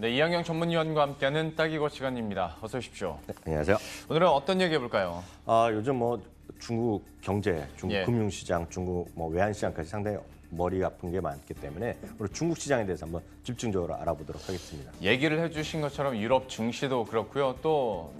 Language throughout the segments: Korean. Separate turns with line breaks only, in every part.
네, 이항영 전문위원과 함께하는 딱이거 시간입니다. 어서 오십시오.
네, 안녕하세요.
오늘은 어떤 얘기 해볼까요?
요즘 중국 경제, 중국
예.
금융시장, 중국 외환시장까지 상당히 머리 아픈 게 많기 때문에 오늘 중국 시장에 대해서 한번 집중적으로 알아보도록 하겠습니다.
얘기를 해주신 것처럼 유럽 증시도 그렇고요. 또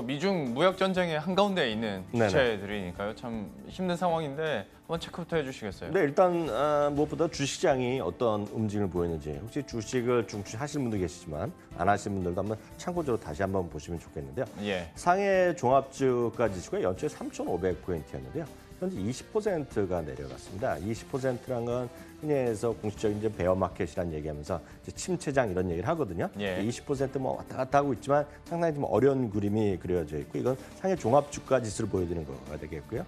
미중 무역 전쟁의 한가운데에 있는 주체들이니까요. 참 힘든 상황인데 한번 체크부터 해주시겠어요?
네, 일단 무엇보다 주식시장이 어떤 움직임을 보였는지 혹시 주식을 중추하시는 분도 계시지만 안 하시는 분들도 한번 참고적으로 다시 한번 보시면 좋겠는데요.
예.
상해 종합주가 지수가 연초에 3,500포인트였는데요. 현재 20%가 내려갔습니다. 20%란 건 흔히 해서 공식적인 이제 베어마켓이라는 얘기하면서 이제 침체장 이런 얘기를 하거든요.
예.
20% 왔다 갔다 하고 있지만 상당히 좀 어려운 그림이 그려져 있고 이건 상해 종합주가 지수를 보여드리는 거가 되겠고요.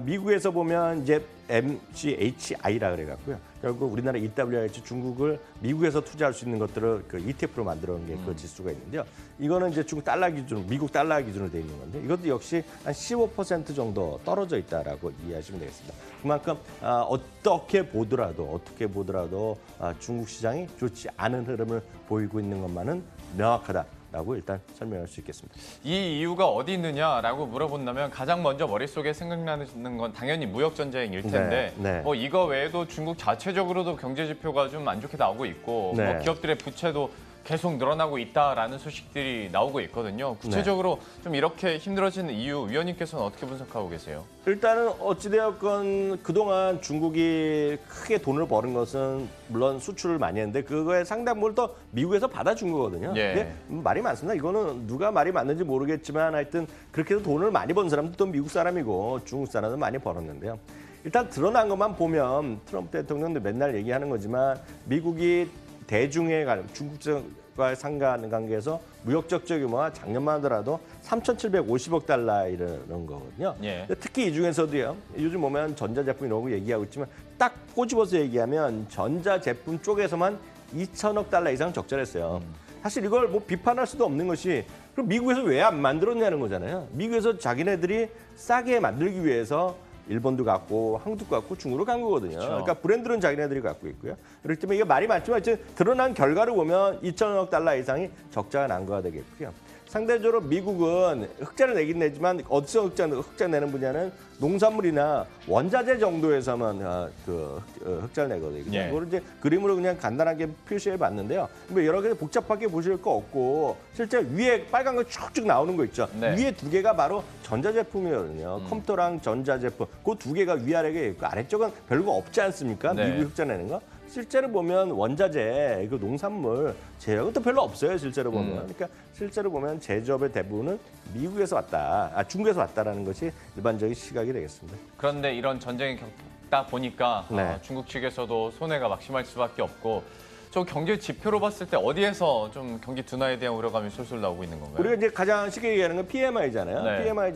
미국에서 보면 이제 MCHI라 그래갖고요. 결국 우리나라 EWH 중국을 미국에서 투자할 수 있는 것들을 그 ETF로 만들어 놓은 게 그 지수가 있는데요. 이거는 이제 중국 달러 기준, 미국 달러 기준으로 되어 있는 건데 이것도 역시 한 15% 정도 떨어져 있다라고 이해하시면 되겠습니다. 그만큼 어떻게 보더라도 중국 시장이 좋지 않은 흐름을 보이고 있는 것만은 명확하다라고 일단 설명할 수 있겠습니다.
이 이유가 어디 있느냐라고 물어본다면 가장 먼저 머릿속에 생각나는 건 당연히 무역 전쟁일 텐데
네.
이거 외에도 중국 자체적으로도 경제 지표가 좀 안 좋게 나오고 있고
네.
기업들의 부채도 계속 늘어나고 있다라는 소식들이 나오고 있거든요. 구체적으로 좀 이렇게 힘들어지는 이유 위원님께서는 어떻게 분석하고 계세요?
일단은 어찌되었건 그동안 중국이 크게 돈을 버는 것은 물론 수출을 많이 했는데 그거의 상당부를 또 미국에서 받아준 거거든요.
예.
근데 말이 많습니다. 이거는 누가 말이 맞는지 모르겠지만 하여튼 그렇게 해서 돈을 많이 번 사람도 또 미국 사람이고 중국 사람도 많이 벌었는데요. 일단 드러난 것만 보면 트럼프 대통령도 맨날 얘기하는 거지만 미국이 대중에 관한 중국과 상관관계에서 무역적 규모가 작년만 하더라도 3,750억 달러에 이르는 거거든요.
예.
특히 이 중에서도요. 요즘 보면 전자제품 이런 거 얘기하고 있지만 딱 꼬집어서 얘기하면 전자제품 쪽에서만 2천억 달러 이상 적자했어요. 사실 이걸 비판할 수도 없는 것이 그럼 미국에서 왜 안 만들었냐는 거잖아요. 미국에서 자기네들이 싸게 만들기 위해서 일본도 갖고 한국도 갖고 중국으로 간 거거든요.
그렇죠.
그러니까 브랜드는 자기네들이 갖고 있고요. 그렇기 때문에 이게 말이 많지만 이제 드러난 결과를 보면 2천억 달러 이상이 적자가 난 거가 되겠고요. 상대적으로 미국은 흑자를 내긴 내지만 어디서 흑자 내는 분야는 농산물이나 원자재 정도에서만 흑자를 내거든요.
예.
그걸 이제 그림으로 그냥 간단하게 표시해 봤는데요. 뭐 여러 개 복잡하게 보실 거 없고 실제 위에 빨간 거 쭉쭉 나오는 거 있죠.
네.
위에 두 개가 바로 전자제품이거든요. 컴퓨터랑 전자제품 그 두 개가 위아래에 있고 아래쪽은 별거 없지 않습니까?
네.
미국이 흑자 내는 거. 실제로 보면 원자재, 그 농산물 제약은 또 별로 없어요. 실제로 보면. 그러니까 실제로 보면 제조업의 대부분은 미국에서 왔다, 중국에서 왔다라는 것이 일반적인 시각이 되겠습니다.
그런데 이런 전쟁이 겪다 보니까
네.
중국 측에서도 손해가 막심할 수밖에 없고 저 경제 지표로 봤을 때 어디에서 좀 경기 둔화에 대한 우려감이 솔솔 나오고 있는 건가요?
우리가 이제 가장 쉽게 얘기하는 건 PMI잖아요.
네.
PMI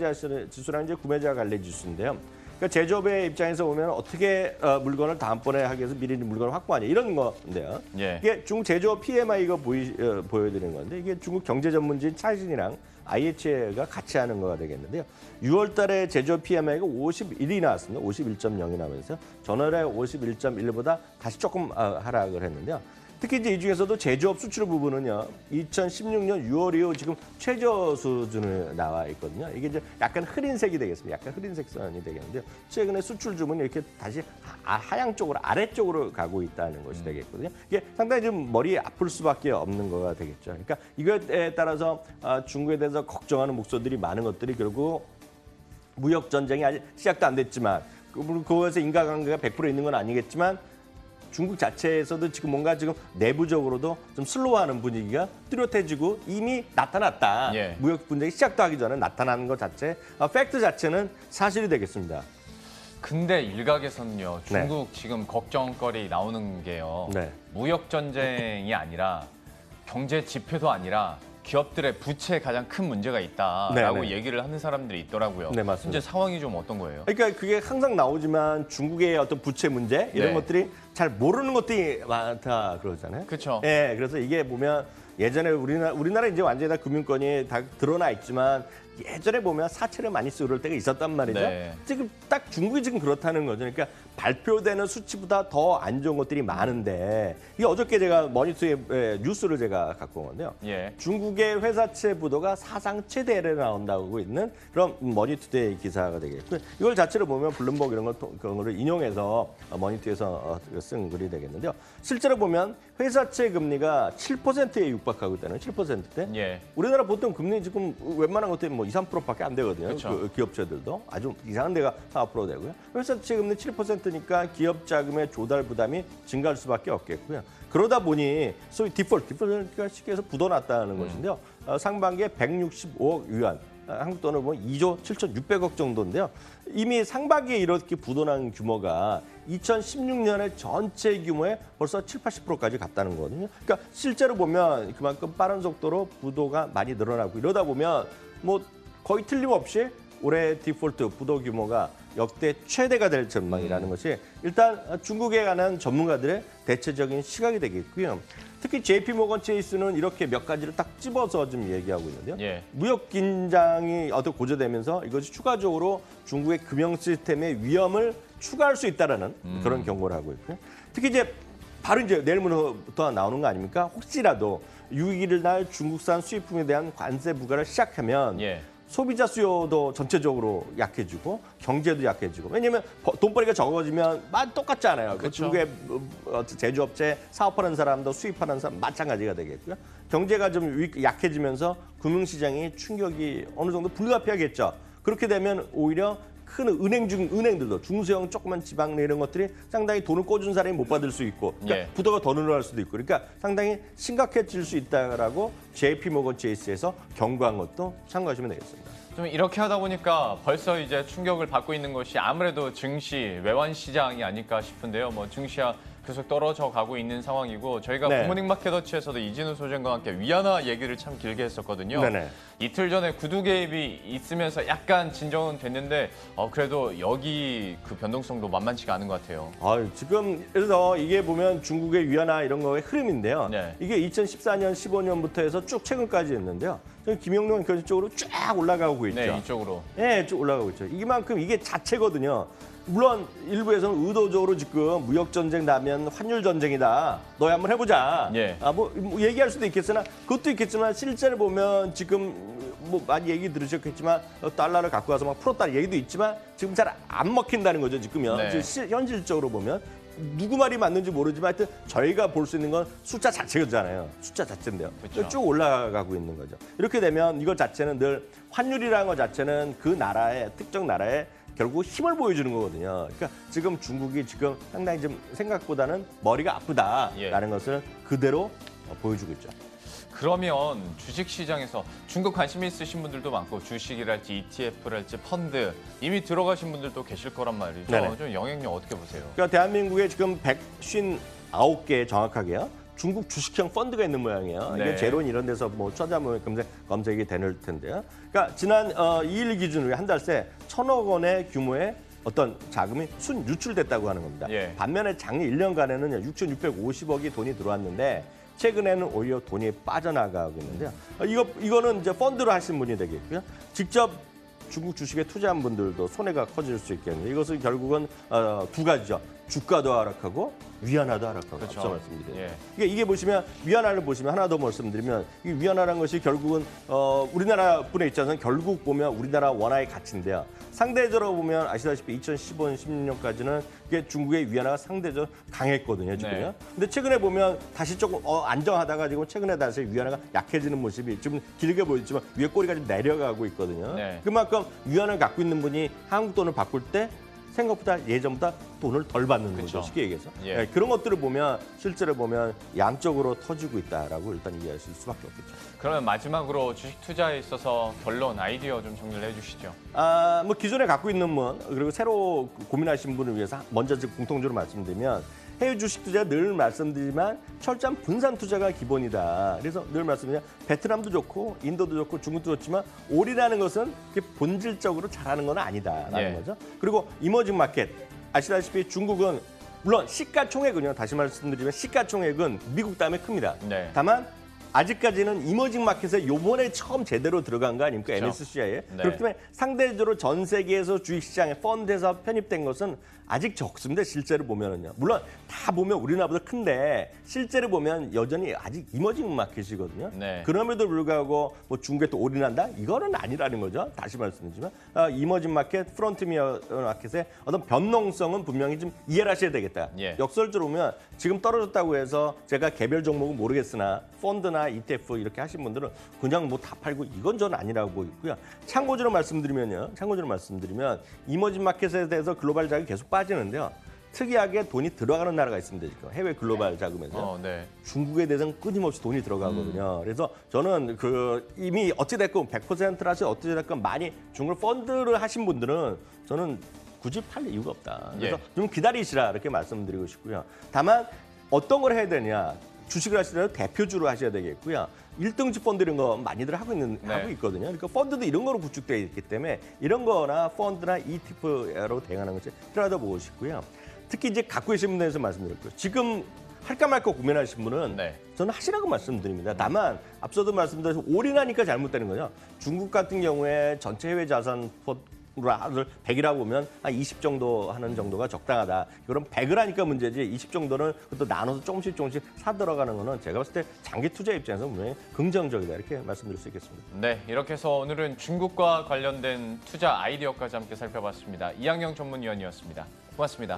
지수라는 이제 구매자 관리 지수인데요. 그러니까 제조업의 입장에서 보면 어떻게 물건을 다음번에 하기 위해서 미리 물건을 확보하냐 이런 건데요.
예.
이게 중국 제조업 PMI가 보여드리는 건데 이게 중국 경제 전문지인 차이진이랑 IH가 같이 하는 거가 되겠는데요. 6월 달에 제조업 PMI가 51이 나왔습니다. 51.0이 나오면서 전월에 51.1보다 다시 조금 하락을 했는데요. 특히 이제 이 중에서도 제조업 수출 부분은요, 2016년 6월 이후 지금 최저 수준을 나와 있거든요. 이게 이제 약간 흐린색이 되겠습니다. 약간 흐린색 선이 되겠는데요. 최근에 수출 주문이 이렇게 다시 하향 쪽으로 아래쪽으로 가고 있다는 것이 되겠거든요. 이게 상당히 좀 머리 아플 수밖에 없는 거가 되겠죠. 그러니까 이거에 따라서 중국에 대해서 걱정하는 목소리들이 많은 것들이 결국 무역 전쟁이 아직 시작도 안 됐지만 그거에서 인과관계가 100% 있는 건 아니겠지만. 중국 자체에서도 지금 뭔가 내부적으로도 좀 슬로우하는 분위기가 뚜렷해지고 이미 나타났다.
예.
무역 분쟁이 시작도 하기 전에 나타나는 것 자체, 팩트 자체는 사실이 되겠습니다.
근데 일각에서는요. 중국 지금 걱정거리 나오는 게요.
네.
무역 전쟁이 아니라 경제 지표도 아니라 기업들의 부채에 가장 큰 문제가 있다라고
네네.
얘기를 하는 사람들이 있더라고요.
네, 맞습니다.
현재 상황이 좀 어떤 거예요?
그러니까 그게 항상 나오지만 중국의 어떤 부채 문제 이런
네.
것들이 잘 모르는 것들이 많다 그러잖아요.
그렇죠.
예, 그래서 이게 보면 예전에 우리나라 이제 완전히 다 금융권이 다 드러나 있지만 예전에 보면 사채를 많이 쓰고 그럴 때가 있었단 말이죠.
네.
지금 딱 중국이 지금 그렇다는 거죠. 그러니까 발표되는 수치보다 더 안 좋은 것들이 많은데 이게 어저께 제가 머니투의 뉴스를 제가 갖고 온 건데요.
예.
중국의 회사채 부도가 사상 최대를 나온다고 있는 그런 머니투데이 기사가 되겠고요. 이걸 자체로 보면 블룸버그 이런 걸 인용해서 머니투에서 쓴 글이 되겠는데요. 실제로 보면 회사채 금리가 7%에 육박하고 있다는 7%대.
예.
우리나라 보통 금리 지금 웬만한 것들이 뭐 2, 3%밖에 안 되거든요.
그렇죠.
그 기업체들도 아주 이상한 데가 4% 되고요. 회사채 금리 7%니까 기업 자금의 조달 부담이 증가할 수밖에 없겠고요. 그러다 보니 소위 디폴트가 쉽게 해서 부도났다는 것인데요. 상반기에 165억 위안, 한국 돈으로 보면 2조 7,600억 정도인데요. 이미 상반기에 이렇게 부도난 규모가 2016년의 전체 규모의 벌써 7, 80%까지 갔다는 거거든요. 그러니까 실제로 보면 그만큼 빠른 속도로 부도가 많이 늘어나고 이러다 보면 뭐 거의 틀림없이 올해 디폴트 부도 규모가 역대 최대가 될 전망이라는 것이 일단 중국에 관한 전문가들의 대체적인 시각이 되겠고요. 특히 JP모건 체이스는 이렇게 몇 가지를 딱 집어서 좀 얘기하고 있는데요.
예.
무역 긴장이 어떻게 고조되면서 이것이 추가적으로 중국의 금융 시스템의 위험을 추가할 수 있다라는 그런 경고를 하고 있고요. 특히 이제 바로 이제 내일부터 나오는 거 아닙니까? 혹시라도 6일 날 중국산 수입품에 대한 관세 부과를 시작하면
예.
소비자 수요도 전체적으로 약해지고 경제도 약해지고 왜냐하면 돈벌이가 적어지면 똑같지 않아요.
그렇죠.
중국의 제조업체 사업하는 사람도 수입하는 사람 마찬가지가 되겠고요. 경제가 좀 약해지면서 금융시장이 충격이 어느 정도 불가피하겠죠. 그렇게 되면 오히려 큰 은행들도 중소형 조그만 지방내 이런 것들이 상당히 돈을 꿔준 사람이 못 받을 수 있고 그러니까
예.
부도가 더 늘어날 수도 있고 그러니까 상당히 심각해질 수 있다라고 JP모건 체이스에서 경고한 것도 참고하시면 되겠습니다.
좀 이렇게 하다 보니까 벌써 이제 충격을 받고 있는 것이 아무래도 증시, 외환 시장이 아닐까 싶은데요. 뭐 증시야 계속 떨어져 가고 있는 상황이고 저희가
네.
굿모닝 마켓워치에서도 이진우 소장과 함께 위안화 얘기를 참 길게 했었거든요.
네네.
이틀 전에 구두 개입이 있으면서 약간 진정은 됐는데 그래도 여기 그 변동성도 만만치가 않은 것 같아요.
지금 그래서 이게 보면 중국의 위안화 이런 거의 흐름인데요.
네.
이게 2014년, 15년부터 해서 쭉 최근까지 했는데요. 김영룡 교수 쪽으로 쫙 올라가고 있죠.
네, 이쪽으로.
네, 쭉 올라가고 있죠. 이만큼 이게 자체거든요. 물론 일부에서는 의도적으로 지금 무역 전쟁 나면 환율 전쟁이다. 너희 한번 해보자.
예.
뭐 얘기할 수도 있겠으나 그것도 있겠지만 실제로 보면 지금 뭐 많이 얘기 들으셨겠지만 달러를 갖고 와서 막 풀었다는 얘기도 있지만 지금 잘 안 먹힌다는 거죠. 지금요.
네.
현실적으로 보면 누구 말이 맞는지 모르지만 하여튼 저희가 볼 수 있는 건 숫자 자체잖아요. 숫자 자체인데요.
그렇죠.
쭉 올라가고 있는 거죠. 이렇게 되면 이것 자체는 늘 환율이라는 것 자체는 그 나라의 특정 나라의 결국 힘을 보여주는 거거든요. 그러니까 지금 중국이 지금 상당히 좀 생각보다는 머리가 아프다라는 것을 그대로 보여주고 있죠.
그러면 주식시장에서 중국 관심 있으신 분들도 많고 주식이랄지 ETF랄지 펀드 이미 들어가신 분들도 계실 거란 말이죠.
네네.
좀 영향력 어떻게 보세요?
그러니까 대한민국에 지금 159개 정확하게요. 중국 주식형 펀드가 있는 모양이에요.
네.
이게 제론 이런 데서 뭐 찾아보면 검색이 되는 텐데요. 그러니까 지난 2일 기준으로 한 달 새 1,000억 원의 규모의 어떤 자금이 순유출됐다고 하는 겁니다.
예.
반면에 작년 1년간에는 6,650억이 돈이 들어왔는데 최근에는 오히려 돈이 빠져나가고 있는데요. 이거는 이제 펀드로 하신 분이 되겠고요. 직접 중국 주식에 투자한 분들도 손해가 커질 수 있겠는데 이것은 결국은 두 가지죠. 주가도 하락하고 위안화도 하락하고
그렇죠.
앞서 말씀드렸죠.
예.
이게 보시면 위안화를 보시면 하나 더 말씀드리면 이 위안화라는 것이 결국은 우리나라뿐에 있지 않아서 결국 보면 우리나라 원화의 가치인데요. 상대적으로 보면 아시다시피 2015년, 16년까지는 이게 중국의 위안화가 상대적으로 강했거든요, 지금요.
네.
근데 최근에 보면 다시 조금 안정하다가 지금 최근에 다시 위안화가 약해지는 모습이 좀 길게 보이지만 위에 꼬리가 좀 내려가고 있거든요.
네.
그만큼 위안화를 갖고 있는 분이 한국 돈을 바꿀 때 생각보다 예전보다 돈을 덜 받는
그쵸.
거죠, 쉽게 얘기해서.
예.
네, 그런 것들을 보면 실제로 보면 양적으로 터지고 있다라고 일단 이해하실 수밖에 없겠죠.
그러면 마지막으로 주식 투자에 있어서 결론, 아이디어 좀 정리를 해주시죠.
뭐 기존에 갖고 있는 분 그리고 새로 고민하신 분을 위해서 먼저 공통적으로 말씀드리면 해외 주식 투자 늘 말씀드리지만 철저한 분산 투자가 기본이다. 그래서 늘 말씀드리면 베트남도 좋고 인도도 좋고 중국도 좋지만 올이라는 것은 본질적으로 잘하는 건 아니다라는
예.
거죠. 그리고 이머징 마켓 아시다시피 중국은 물론 시가총액은요. 다시 말씀드리면 시가총액은 미국 다음에 큽니다.
네.
다만 아직까지는 이머징 마켓에 요번에 처음 제대로 들어간 거 아닙니까?
그렇죠.
MSCI에.
네.
그렇기 때문에 상대적으로 전 세계에서 주식시장에 펀드에서 편입된 것은 아직 적습니다. 실제로 보면은요. 물론 다 보면 우리나라보다 큰데 실제로 보면 여전히 아직 이머징 마켓이거든요.
네.
그럼에도 불구하고 뭐 중국에 또 올인한다? 이거는 아니라는 거죠. 다시 말씀드리지만 이머징 마켓, 프론티어 마켓의 어떤 변동성은 분명히 좀 이해를 하셔야 되겠다.
예.
역설적으로 보면 지금 떨어졌다고 해서 제가 개별 종목은 모르겠으나 펀드나 ETF 이렇게 하신 분들은 그냥 뭐 다 팔고 이건 저는 아니라고 보이고요. 참고적으로 말씀드리면 이머징 마켓에 대해서 글로벌 자금이 계속 빠지는데요. 특이하게 돈이 들어가는 나라가 있습니다. 지금 해외 글로벌 자금에서
네.
중국에 대해서는 끊임없이 돈이 들어가거든요. 그래서 저는 이미 어찌됐건 100%라서 어찌됐건 많이 중국 펀드를 하신 분들은 저는 굳이 팔 이유가 없다. 그래서 좀 기다리시라 이렇게 말씀드리고 싶고요. 다만 어떤 걸 해야 되냐. 주식을 하시더라도 대표주로 하셔야 되겠고요. 1등지 펀드 이런 거 많이들 하고 있거든요. 그러니까 펀드도 이런 거로 구축되어 있기 때문에 이런 거나 펀드나 ETF로 대응하는 것이 필요하다고 보고 싶고요. 특히 이제 갖고 계신 분에서 말씀드렸고요. 지금 할까 말까 고민하신 분은 저는 하시라고 말씀드립니다. 다만 앞서도 말씀드려서 올인하니까 잘못되는 거죠. 중국 같은 경우에 전체 해외 자산 를 100이라고 보면 한 20 정도 하는 정도가 적당하다. 그럼 100을 하니까 문제지 20 정도는 그것도 나눠서 조금씩 사 들어가는 거는 제가 봤을 때 장기 투자 입장에서 분명히 긍정적이다. 이렇게 말씀드릴 수 있겠습니다.
네, 이렇게 해서 오늘은 중국과 관련된 투자 아이디어까지 함께 살펴봤습니다. 이항영 전문위원이었습니다. 고맙습니다.